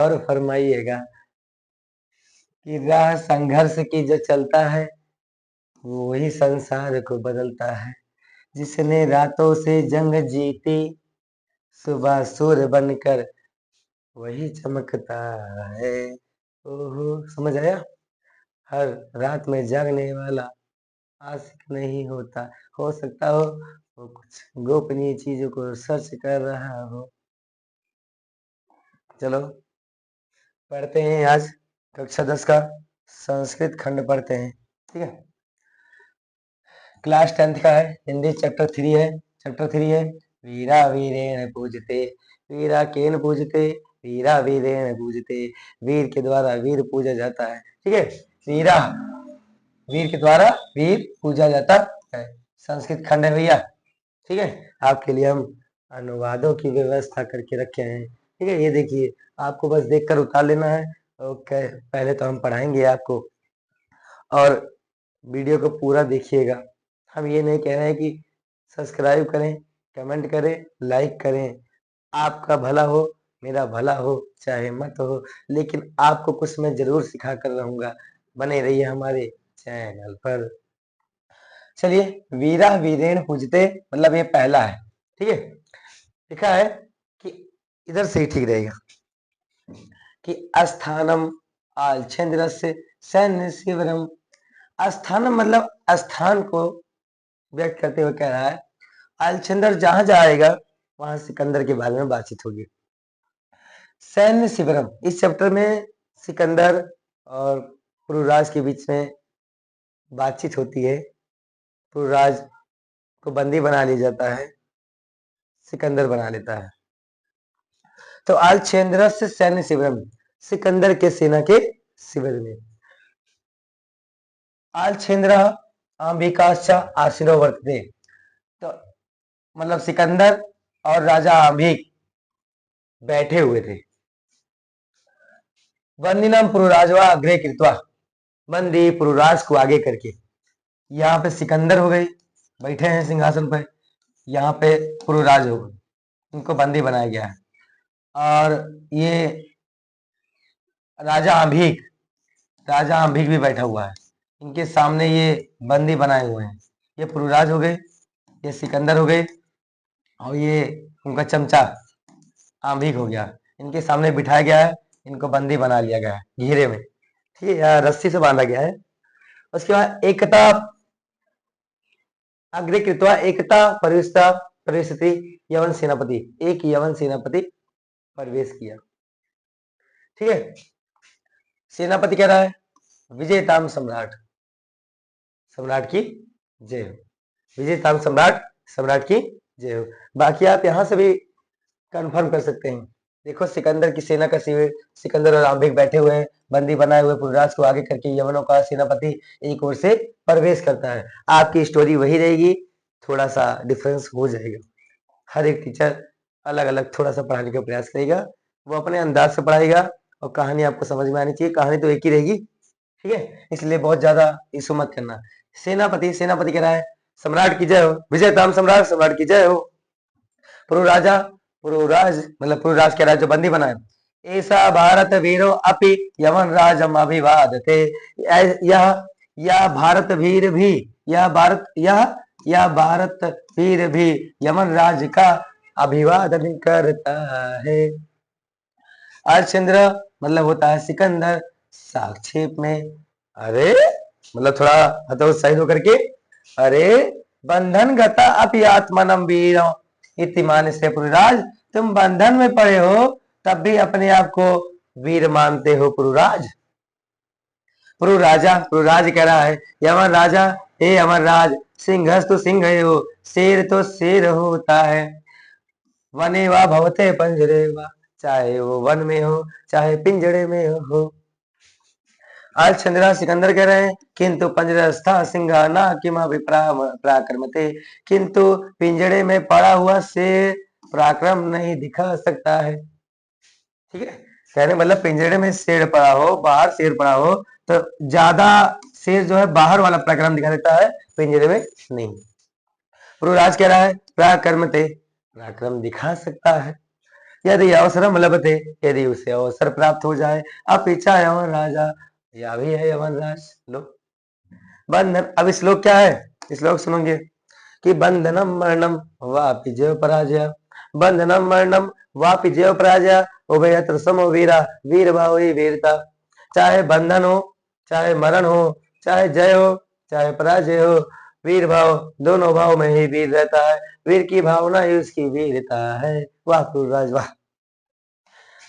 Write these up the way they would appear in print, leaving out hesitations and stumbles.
और फरमाइएगा कि राह संघर्ष की जो चलता है वो वही संसार को बदलता है। जिसने रातों से जंग जीती सुबह सूर्य बनकर वही चमकता है। ओहो, समझ आया? हर रात में जागने वाला आशिक नहीं होता। हो सकता हो वो कुछ गोपनीय चीजों को सर्च कर रहा हो। चलो पढ़ते हैं आज कक्षा 10 का संस्कृत खंड पढ़ते हैं। ठीक है, क्लास 10th का है, हिंदी चैप्टर 3 है। चैप्टर 3 है वीरा वीरेण पूजते, वीरा केन पूजते, वीरा वीरेण पूजते, वीर के द्वारा वीर पूजा जाता है। ठीक है, वीरा वीर के द्वारा वीर पूजा जाता है। संस्कृत खंड है भैया। ठीक है, आपके लिए हम अनुवादों की व्यवस्था करके रखे हैं। ठीक है, ये देखिए, आपको बस देखकर उतार लेना है। ओके, पहले तो हम पढ़ाएंगे आपको और वीडियो को पूरा देखिएगा। हम ये नहीं कह रहे हैं कि सब्सक्राइब करें, कमेंट करें, लाइक करें। आपका भला हो, मेरा भला हो, चाहे मत हो, लेकिन आपको कुछ मैं जरूर सिखा कर रहूंगा। बने रहिए हमारे चैनल पर। चलिए, वीरा वीरेण पूजते मतलब ये पहला है। ठीक है, लिखा है कि इधर से ही ठीक रहेगा कि अस्थानम आलचंद्रस्य सैन्य शिविरम। अस्थानम मतलब स्थान को व्यक्त करते हुए कह रहा है आलचंद्र जहां जाएगा वहां सिकंदर के बारे में बातचीत होगी। सैन्य शिविरम, इस चैप्टर में सिकंदर और पुरुराज के बीच में बातचीत होती है। पुरुराज को बंदी बना लिया जाता है, सिकंदर बना लेता है। तो आलचंद्र से सैन्य शिविरम, सिकंदर के सेना के शिविर में। आलचंद्र अंबिकाश्च आसीनो वर्तते, तो मतलब सिकंदर और राजा अंबिक बैठे हुए थे। बंदिनम पुरुराजवा अग्रे कृत्वा, बंदी पुरुराज को आगे करके। यहाँ पे सिकंदर हो गए, बैठे हैं सिंहासन पर। यहाँ पे पुरुराज हो गए, इनको बंदी बनाया गया है। और ये राजा अंभिक भी बैठा हुआ है। इनके सामने ये बंदी बनाए हुए हैं। ये पुरुराज हो गए, ये सिकंदर हो गए, और ये उनका चमचा अंभिक हो गया। इनके सामने बिठाया गया है, इनको बंदी बना लिया गया है घेरे में। ठीक है, रस्सी से बांधा गया है। उसके बाद एकता अग्रे कृत्वा, एकता प्रविष्टा प्रवेशति यवन सेनापति, एक यवन सेनापति प्रवेश किया। ठीक है, सेनापति कह रहा है विजयताम सम्राट, सम्राट की जय हो। विजयताम सम्राट, सम्राट की जय हो। बाकी आप यहां से भी कंफर्म कर सकते हैं। देखो, सिकंदर की सेना का शिविर, सिकंदर और आंबिक बैठे हुए हैं, बंदी बनाए हुए पुरुराज को आगे करके यवनों का सेनापति एक ओर से प्रवेश करता है। आपकी स्टोरी वही रहेगी, थोड़ा सा डिफरेंस हो जाएगा। हर एक टीचर अलग अलग थोड़ा सा पढ़ाने का प्रयास करेगा, वो अपने अंदाज से पढ़ाएगा, और कहानी आपको समझ में आनी चाहिए। कहानी तो एक ही रहेगी। ठीक है, इसलिए बहुत ज्यादा इशू मत करना। सेनापति, सेनापति कह रहा है सम्राट की जय हो, विजयताम सम्राट, सम्राट की जय हो। पुरुराजा, पुरुराज मतलब पुरुराज कह रहा है जो बंदी बनाए, ऐसा भारत वीरो अपि यमन राजम अभिवादते। यह भारत वीर भी, यह भारत वीर भी यमन राज का अभिवादन करता है। अर्चंद्र मतलब होता है सिकंदर, साक्षेप में अरे मतलब थोड़ा हतोत्साहित होकर के, अरे बंधन गता अपि आत्मनम वीर इति मान से पुरुराज, तुम बंधन में पड़े हो तब भी अपने आप को वीर मानते हो पुरुराज। पुरुराजा, पुरुराज कह रहा है यमन राजा, हे अमर राज, सिंह तो सिंह हो, शेर तो शेर होता है। वने वा भवते पंजरे वा, चाहे वो वन में हो चाहे पिंजड़े में हो। आज चंद्रा सिकंदर कह रहे हैं किंतु पंजरस्था सिंहा ना किमा पराक्रमते, किंतु पिंजड़े में पड़ा हुआ शेर पराक्रम नहीं दिखा सकता है। ठीक है, कहने मतलब पिंजड़े में शेर पड़ा हो, बाहर शेर पड़ा हो, तो ज्यादा शेर जो है बाहर वाला पराक्रम दिखा देता है, पिंजड़े में नहीं। पुरुराज कह रहा है पराक्रमते, पराक्रम दिखा सकता है। यदि अवसरम लभते, यदि उसे अवसर प्राप्त हो जाए, अपिचा यमन राजा, या भी है यमन राज। लो बंधन, अब श्लोक क्या है, श्लोक सुनोगे कि बंधनम मरणम वापि जय पराजय, बंधनम मरणम वापि जय पराजय, उभयत्र समो वीरा, वीर भाव ही वीरता। चाहे बंधन हो, चाहे मरण हो, चाहे जय हो, चाहे पराजय हो, वीर भाव, दोनों भाव में ही वीर रहता है। वीर की भावना ही उसकी वीरता है। वाह गुरुराज वाह।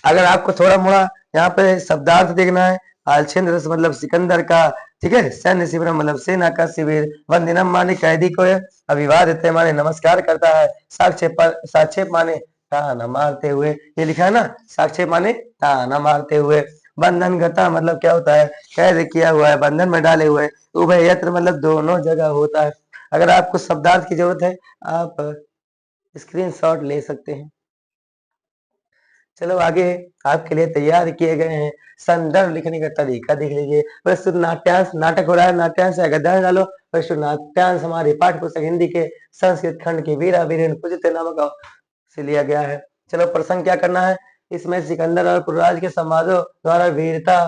अगर आपको थोड़ा मोड़ा यहाँ पे शब्दार्थ देखना है, आलछेन्द्र मतलब सिकंदर का, ठीक है, सैन्य शिविर मतलब सेना का शिविर, वंदनम माने कैदी को अभिवादित माने नमस्कार करता है, साक्षेप माने ताना मारते हुए, ये लिखा है ना, साक्षेप माने ताना मारते हुए, बंधन गता मतलब क्या होता है, कैद किया हुआ है, बंधन में डाले हुए, उभय यत्र मतलब दोनों जगह होता है। अगर आपको शब्दार्थ की जरूरत है आप स्क्रीनशॉट ले सकते हैं। चलो आगे आपके लिए तैयार किए गए हैं संदर्भ लिखने का तरीका देख लीजिए। प्रस्तुत नाट्यांश, नाटक हो रहा है, नाट्यांश है गद्यांश डालो। प्रस्तुत नाट्यांश हमारे पाठ्य पुस्तक हिंदी के संस्कृत खंड के वीरा वीरेन पूजित नामक से लिया गया है। चलो प्रसंग क्या करना है, इसमें सिकंदर और पुरराज के संवादों द्वारा वीरता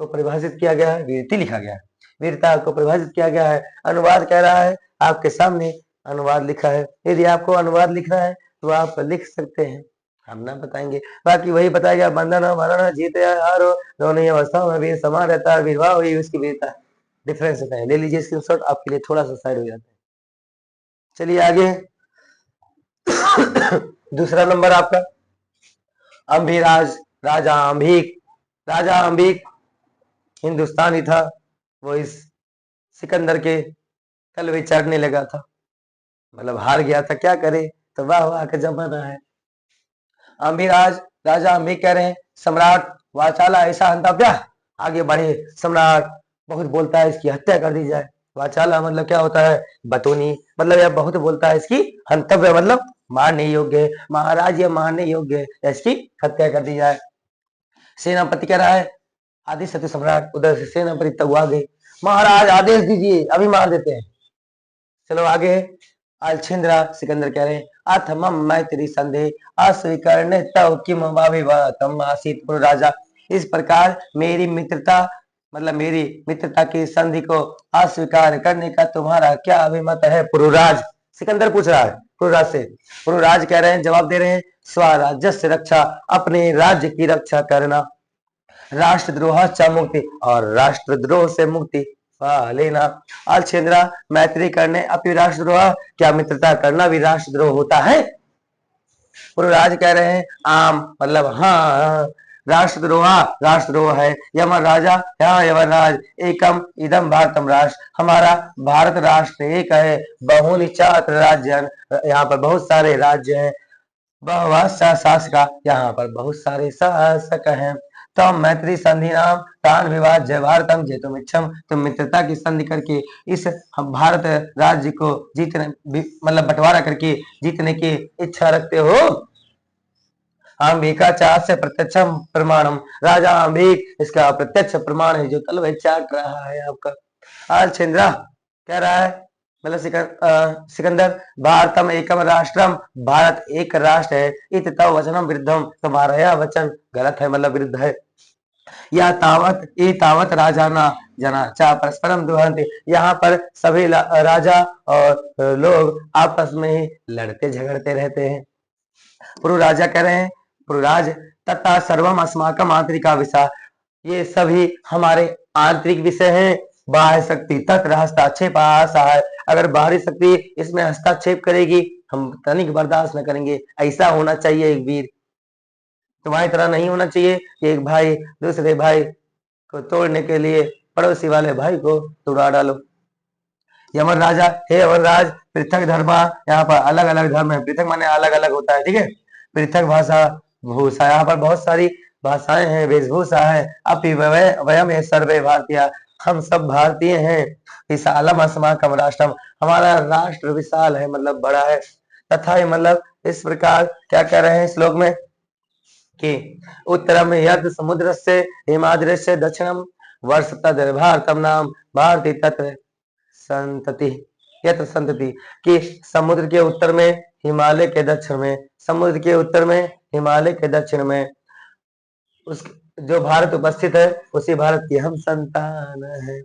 को परिभाषित किया गया है, वीरती लिखा गया है, वीरता को परिभाषित किया गया है। अनुवाद कह रहा है, आपके सामने अनुवाद लिखा है। यदि आपको अनुवाद लिखना है तो आप लिख सकते हैं, हम ना बताएंगे। बाकी वही बताएगा, बंधन हो मरण हो जीत या हार हो, दोनों ही अवस्थाओं में वीर समान रहता है, वीरवाह हुई उसकी वीरता। डिफरेंस होता है, ले लीजिए स्क्रीनशॉट, आपके लिए थोड़ा सा साइड हो जाता है। चलिए आगे दूसरा नंबर आपका अंभिराज, राजा अंभिक। राजा अंभिक हिंदुस्तानी था, वो इस सिकंदर के तलवे चढ़ने लगा था, मतलब हार गया था, क्या करे, तो वाह वाह का जमाना है। अंभिराज राजा अंबिक कह रहे हैं सम्राट वाचाला ऐसा हंतव्य, आगे बढ़े, सम्राट बहुत बोलता है, इसकी हत्या कर दी जाए। वाचाला मतलब क्या होता है, बतौनी, मतलब यह बहुत बोलता है, इसकी हंतव्य मतलब मारने योग्य है, महाराज यह मारने योग्य है, इसकी हत्या कर दी जाए। सेनापति कह रहा है आदेश सत्य सम्राट, उधर से सेनापति तक आ गई, महाराज आदेश दीजिए अभी मार देते हैं। चलो आगे अलछिंद्रा सिकंदर कह रहे हैं अथ मम मैत्री संदेह अस्वीकरण तव किम वाविवातम आसीत राजा। इस प्रकार मेरी मित्रता मतलब मेरी मित्रता की संधि को अस्वीकार करने का तुम्हारा क्या अभिमत है पुरुराज। सिकंदर पूछ रहा है पुरुराज से। पुरुराज कह रहे हैं, जवाब दे रहे हैं स्वराज्य से रक्षा, अपने राज्य की रक्षा करना, राष्ट्रद्रोह से मुक्ति और राष्ट्रद्रोह से मुक्ति लेना। अलछेंद्रा मैत्री करने अपनी राष्ट्रद्रोह, क्या मित्रता करना भी राष्ट्रद्रोह होता है। पुरुराज कह रहे हैं आम मतलब हाँ, राष्ट्रद्रोह राष्ट्रद्रोह है। यमन राजा, यहाँ यमराज, एकम इदम भारतम राष्ट्र, हमारा भारत राष्ट्र एक है, बहुनि चात्र राज्य, यहाँ पर बहुत सारे राज्य हैं, शासका, यहाँ पर बहुत सारे शासक हैं। तो मैत्री संधि नाम तान विवाद जय भारतम जय तुम इच्छम, तुम मित्रता की संधि करके इस भारत राज्य को जीतने मतलब बंटवारा करके जीतने की इच्छा रखते हो। अंबिका चार से प्रत्यक्ष प्रमाणम, राजा अंबिक इसका प्रत्यक्ष प्रमाण है जो तलवार चाट रहा है आपका। अलछेंद्रा कह रहा है मतलब सिकंदर भारतम एकम राष्ट्रम, भारत एक राष्ट्र है, इत तव वचनम विरुद्धम, तुम्हारा यह वचन गलत है मतलब विरुद्ध है। या तावत राजा ना जना चा परस्परम दुहंति, यहाँ पर सभी राजा और लोग आपस में ही लड़ते झगड़ते रहते हैं। पुरु राजा कह रहे हैं, पुरुराज तथा सर्वम अस्माकम आंतरिका विषय, ये सभी हमारे आंतरिक विषय हैं। बाह्य शक्ति तत्र हस्ताक्षेप है, अगर बाहरी शक्ति इसमें हस्ताक्षेप करेगी हम तनिक बर्दाश्त न करेंगे। ऐसा होना चाहिए एक वीर, तुम्हारी तरह नहीं होना चाहिए कि एक भाई दूसरे भाई को तोड़ने के लिए पड़ोसी वाले भाई को तोड़ा डालो। यमन राजा, हे यमन राज, पृथक धर्म, यहाँ पर अलग अलग धर्म है, पृथक माने अलग अलग होता है, ठीक है। पृथक भाषा भूषा, यहाँ पर बहुत सारी भाषाएं हैं, वेशभूषा है। अपि वयम सर्वे भारतीय, हम सब भारतीय हैं। विशालम अस्माकम राष्ट्रम, हमारा राष्ट्र विशाल है मतलब बड़ा है। तथा मतलब इस प्रकार क्या कह रहे हैं श्लोक में कि उत्तरम यद समुद्र से हिमाद्र से दक्षिणम वर्ष तद भारतम नाम भारती तत्र संतति। यत्र संतति, कि समुद्र के उत्तर में, हिमालय के दक्षिण में, समुद्र के उत्तर में, हिमालय के दक्षिण में उस जो भारत उपस्थित है उसी भारत की हम संतान है।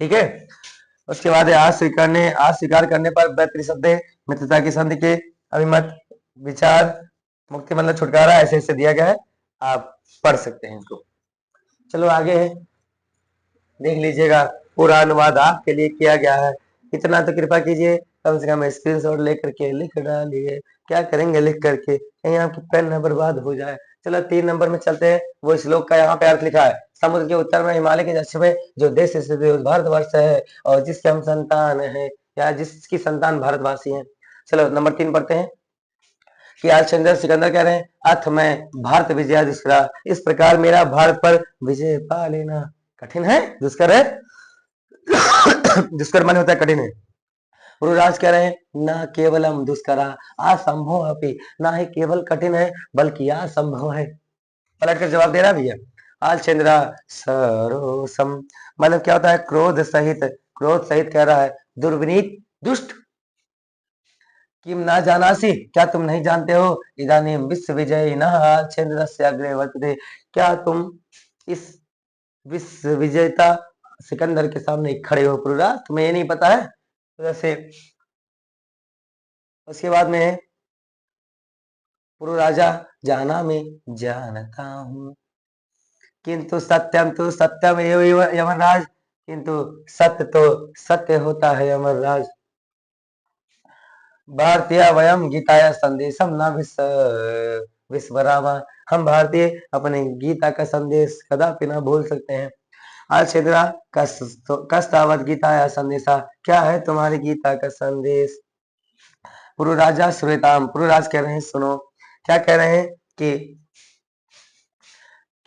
ठीक है। उसके बाद आज स्वीकार करने पर बैतरी शब्द मित्रता की संधि के अभिमत विचार मुक्ति मतलब छुटकारा ऐसे ऐसे दिया गया है, आप पढ़ सकते हैं इसको। चलो आगे है, देख लीजिएगा पूरा अनुवाद आपके लिए किया गया है। इतना तो कृपा कीजिए, कम से कम स्क्रीनशॉट लेकर के लिख डालिए। क्या करेंगे लिख करके, कहीं आपकी पेन न बर्बाद हो जाए। चलो 3 नंबर में चलते हैं। वो श्लोक का यहाँ पे अर्थ लिखा है, समुद्र के उत्तर में, हिमालय के दक्षिण में जो देश स्थित है भारतवर्ष है, और जिसके हम संतान है या जिसकी संतान भारतवासी है। चलो नंबर 3 पढ़ते हैं कि आज सिकंदर कह रहे हैं, अथ मैं भारत विजय दुष्करा, इस प्रकार मेरा भारत पर विजय पा लेना कठिन है, दुष्कर है। दुष्कर माने होता है कठिन है। गुरुराज कह रहे हैं, न केवलम दुष्करा असंभव अपि, ना ही केवल कठिन है बल्कि असंभव है। पलट कर जवाब दे रहा भैया। आलचंद्रा सरोसम मतलब क्या होता है, क्रोध सहित कह रहा है, दुर्विनीत दुष्ट। किम ना जानासी, क्या तुम नहीं जानते हो, इदानीम विश्व विजय न आलचंद्रस्य अग्रे वर्तते, क्या तुम इस विश्व विजेता सिकंदर के सामने खड़े हो पुरुराज, तुम्हें ये नहीं पता है। जैसे उसके बाद में पुरुराजा, जाना मैं जानता हूं, किंतु सत्यम तो सत्यम एव यमराज, किंतु सत्य तो सत्य होता है यमराज। भारतीय वयम गीताया संदेशम न विस्मरामा, हम भारतीय अपने गीता का संदेश कदापि न भूल सकते हैं। आलचंद्रा कस्तावत गीताया संदेशा, क्या है तुम्हारी गीता का संदेश। पुरुराजा श्वेताम, पुरुराज कह रहे हैं सुनो, क्या कह रहे हैं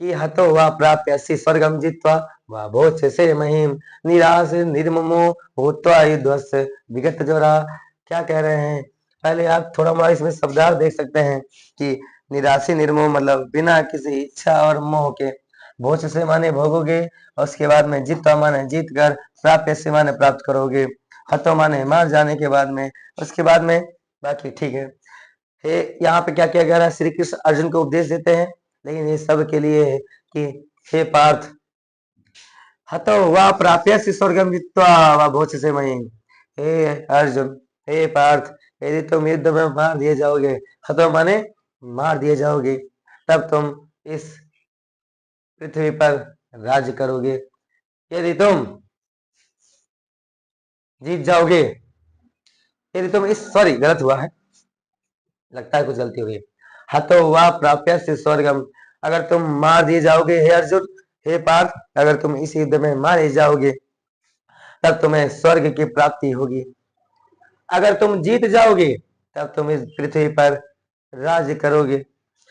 कि हतो वा प्राप्य स्वर्गम जित्वा वा भोज से महिम निराश निर्ममो भूत्वा युद्धस्य विगत जोरा। क्या कह रहे हैं, पहले आप थोड़ा मोड़ा इसमें शब्दार्थ देख सकते हैं कि निराशी निर्मोह मतलब बिना किसी इच्छा और मोह के, भोज से माने भोगोगे, और उसके बाद में जित्वा माने जीत कर, प्राप्य से माने प्राप्त करोगे, हतो माने मार जाने के बाद में, उसके बाद में बाकी ठीक है। यहाँ पे क्या किया गया है, श्री कृष्ण अर्जुन को उपदेश देते हैं, लेकिन ये सब के लिए है कि हे पार्थ, हतो वा प्राप्य स्वर्गम जित्वा वा भोज से मही, हे अर्जुन, हे पार्थ, यदि तुम युद्ध में मार दिए जाओगे, हतो माने मार दिए जाओगे, तब तुम इस पृथ्वी पर राज्य करोगे। यदि तुम जीत जाओगे, यदि तुम इस सॉरी गलत हुआ है, लगता है कुछ गलती हो गई। हतो वा प्राप्य स्वर्गम, अगर तुम मार दिए जाओगे हे अर्जुन, हे पार्थ, अगर तुम इस युद्ध में मारे जाओगे तब तुम्हें स्वर्ग की प्राप्ति होगी। अगर तुम जीत जाओगे तब तुम इस पृथ्वी पर राज्य करोगे।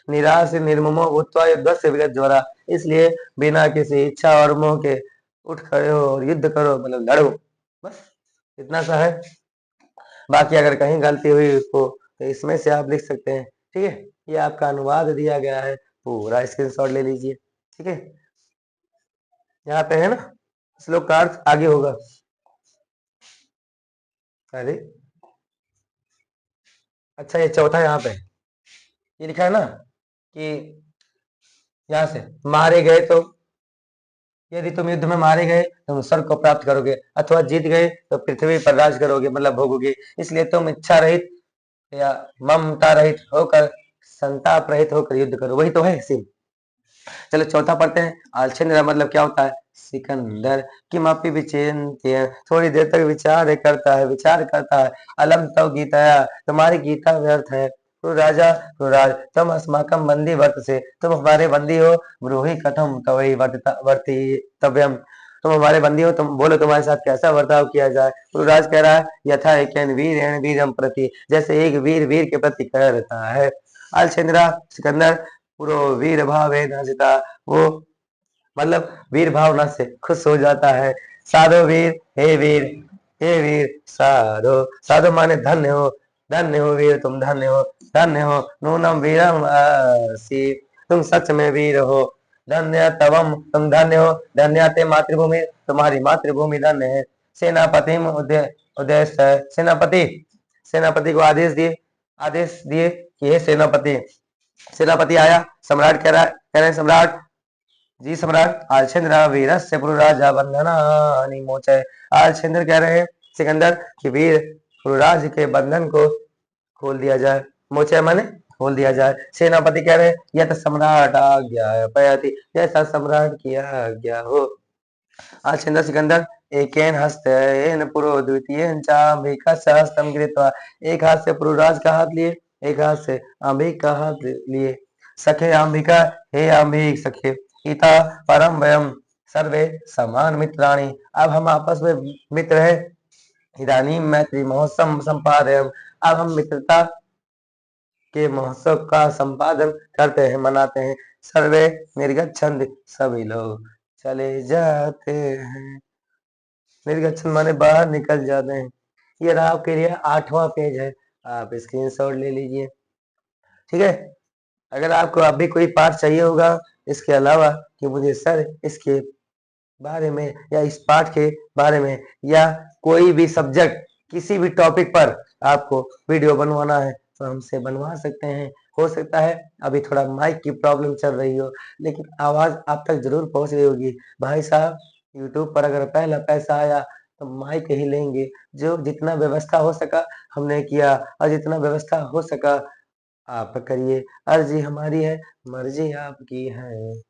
निराश निर्ममो भूत्वा युद्ध से विगत ज्वरा, इसलिए बिना किसी इच्छा और मोह के उठ खड़े हो और युद्ध करो, मतलब लड़ो। बस इतना सा है, बाकी अगर कहीं गलती हुई उसको तो इसमें से आप लिख सकते हैं। ठीक है, ये आपका अनुवाद दिया गया है, पूरा स्क्रीनशॉट ले लीजिए। ठीक है, यहाँ पे है ना, श्लोक का अर्थ आगे होगा। अरे अच्छा, ये चौथा यहाँ पे ये लिखा है ना कि यहाँ से मारे गए तो, यदि तुम युद्ध में मारे गए तुम स्वर्ग को प्राप्त करोगे, अथवा जीत गए तो पृथ्वी पर राज करोगे, मतलब भोगोगे। इसलिए तुम इच्छा रहित या ममता रहित होकर, संताप रहित होकर युद्ध करो, वही तो है सिर्फ। चलो चौथा पढ़ते हैं। आलचंद्र मतलब क्या होता है, सिकंदर। किमपि विचिन्त्य, थोड़ी देर तक विचार करता है। अलम तव गीताया, तुम्हारी गीता व्यर्थ है। राजा राज, तुम अस्माकम बंदी वर्त से, तुम हमारे बंदी हो। ब्रूहि कथम तवई वर्तितव्यम, तुम हमारे बंदी हो, तुम बोलो तुम्हारे साथ कैसा बर्ताव किया जाए। पुरुराज कह रहा है, यथा एक वीर वीरम प्रति, जैसे एक वीर वीर के प्रति करता है। आलचंद्रा सिकंदर पुरो वीर भाव नाचिता, वो मतलब वीर भावना से खुश हो जाता है। साधो वीर, हे वीर, हे वीर साधो, साधो माने धन्य हो, धन्य हो वीर, तुम धन्य हो, धन्य हो। नूनम वीरम आसी, तुम सच में वीर हो। धन्य तवम, तुम धन्य हो। धन्य ते मातृभूमि, तुम्हारी मातृभूमि धन्य है। सेनापति उद्देश्य है सेनापति। सेनापति को आदेश दिए कि हे सेनापति। सेनापति आया, सम्राट कह रहे हैं सम्राट जी सम्राट आलछेन्द्र वीरस्य पुरुराजा बंधनानि मोचय। आलछेन्द्र कह रहे हैं सिकंदर कि वीर पुरुराज के बंधन को खोल दिया जाए। मोचय माने खोल दिया जाए। सेनापति कह रहे हैं यह सम्राट आज्ञापयति, जैसा सम्राट की आज्ञा हो। आलछेन्द्र सिकंदर एकेन हस्तेन पुरो द्वितीयेन चाम्बिकस्य हस्तं गृहीत्वा, एक हाथ से पुरुराज का हाथ लिए, एक हाथ से अंबिक का हाथ लिए। सखे अंबिका, हे अंबिक सखे, इता परम वयम सर्वे समान मित्राणि, अब हम आपस में मित्र हैं। इदानीं मैत्री महोत्सव संपादयम, अब हम मित्रता के महोत्सव का संपादन करते हैं, मनाते हैं। सर्वे निर्गच्छन्ति, सभी लोग चले जाते हैं। निर्गच्छन माने बाहर निकल जाते हैं। ये रहा आपके लिए 8वां पेज है, आप स्क्रीनशॉट ले लीजिए। ठीक है, अगर आपको अभी कोई पाठ चाहिए होगा इसके अलावा कि मुझे सर इसके बारे में या इस पाठ के बारे में या कोई भी सब्जेक्ट किसी भी टॉपिक पर आपको वीडियो बनवाना है तो हमसे बनवा सकते हैं। हो सकता है अभी थोड़ा माइक की प्रॉब्लम चल रही हो, लेकिन आवाज आप तक जरूर पहुंच रही होगी। भाई साहब यूट्यूब पर अगर पहला पैसा आया तो माइक ही लेंगे। जो जितना व्यवस्था हो सका हमने किया और जितना व्यवस्था हो सका आप करिए। अर्जी हमारी है, मर्जी आपकी है।